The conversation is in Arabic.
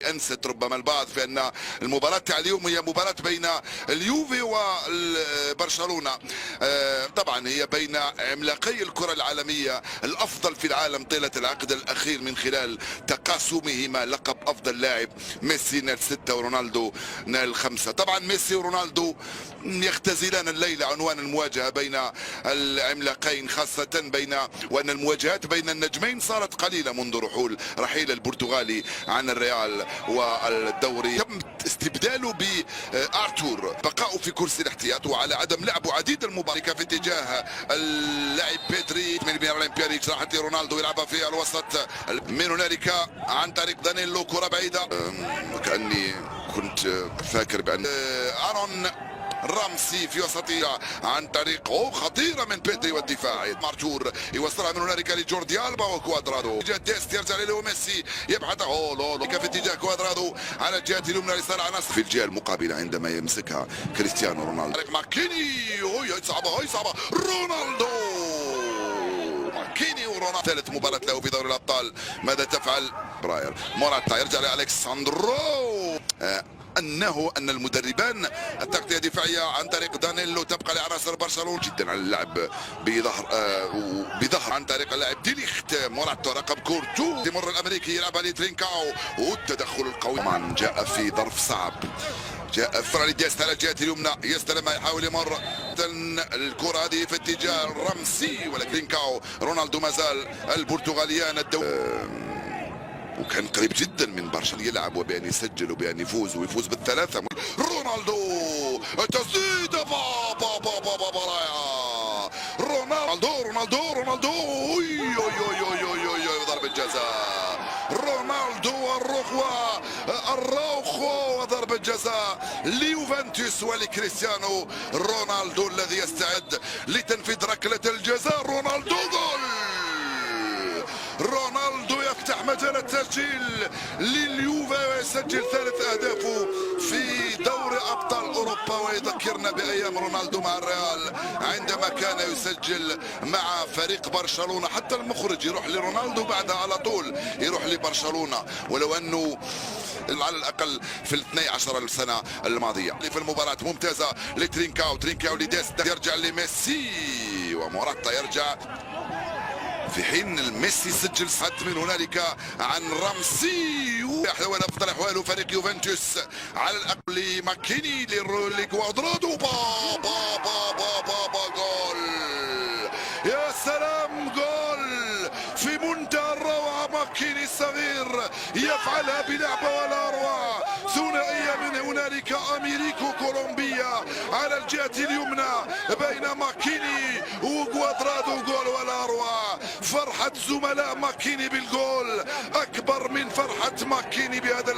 أنست ربما البعض في أن المباراة تاع اليوم هي مباراة بين اليوفي وبرشلونة. طبعا هي بين عملاقي الكرة العالمية الأفضل في العالم طيلة العقد الأخير من خلال تقاسمهما لقب أفضل لاعب. ميسي نال 6 ورونالدو نال 5. طبعا ميسي ورونالدو يختزلان الليلة عنوان المواجهة بين العملاقين، خاصة وأن المواجهات بين النجمين صارت قليلة منذ رحيل البرتغالي عن الريال والدوري. تم استبداله بارتور، بقاؤه في كرسي الاحتياط وعلى عدم لعبه عديد المباريات في اتجاه اللاعب بيدري من الاولمبياديك. راح رونالدو يلعبها في الوسط من هنالك عن طريق دانيلو، كرة بعيدة. كأني كنت فاكر بأن ارون رامسي في وسطها عن طريق خطيره من بيدري والدفاع. مارتور يوصلها من هنالك لجوردي البا وكوادرادو. ديست يرجع لليو ميسي يبحث في اتجاه كوادرادو على الجهه اليمنى لصالح نصر في الجهه المقابله عندما يمسكها كريستيانو رونالدو. ماكيني صعبه رونالدو. ماكيني ورونالدو ثالث مباراة له في دوري الابطال. ماذا تفعل براير؟ موراتا يرجع لألكساندرو. أن المدربان التغطية الدفاعية عن طريق دانيلو تبقى لعناصر برشلونة جدا على اللعب بظهر عن طريق اللاعب ديليخت. موراتا رقم كورتو تمر الأمريكي يلعبها لترينكاو والتدخل القوي طبعا جاء في ظرف صعب. جاء فرالي ديست على الجهة اليمنى يستلم، يحاول يمر الكرة هذه في اتجاه رمسي ولكن ترينكاو. رونالدو مازال البرتغاليان وكان قريب جدا من برشلونة يلعب وبأن يسجل وبأن يفوز ويفوز بالثلاثة. رونالدو تسديد رونالدو ضربة جزاء. رونالدو الروخو وضربة جزاء ليوفنتوس ولكريستيانو رونالدو الذي يستعد لتنفيذ ركلة الجزاء. رونالدو جول. رونالدو يفتح مجال التسجيل لليوفي ويسجل 3 أهدافه في دوري أبطال أوروبا، ويذكرنا بأيام رونالدو مع الريال عندما كان يسجل مع فريق برشلونة. حتى المخرج يروح لرونالدو بعدها على طول يروح لبرشلونة، ولو أنه على الأقل في 12 سنة الماضية. في المباراة ممتازة لترينكاو لديست يرجع لميسي وموراتا يرجع في حين ميسي سجل صد من هنالك عن رامسي. ولا افضل احواله فريق يوفنتوس على الاقل لماكيني لكوادرادو. جول يا سلام، جول في منتهى الروعه. ماكيني الصغير يفعلها بلعبه ولا اروع. ثنائيه من هنالك امريكو كولومبيا على الجهه اليمنى بين ماكيني وكوادرادو. جول ولا اروع. فرحة زملاء ماكيني بالجول أكبر من فرحة ماكيني بهذا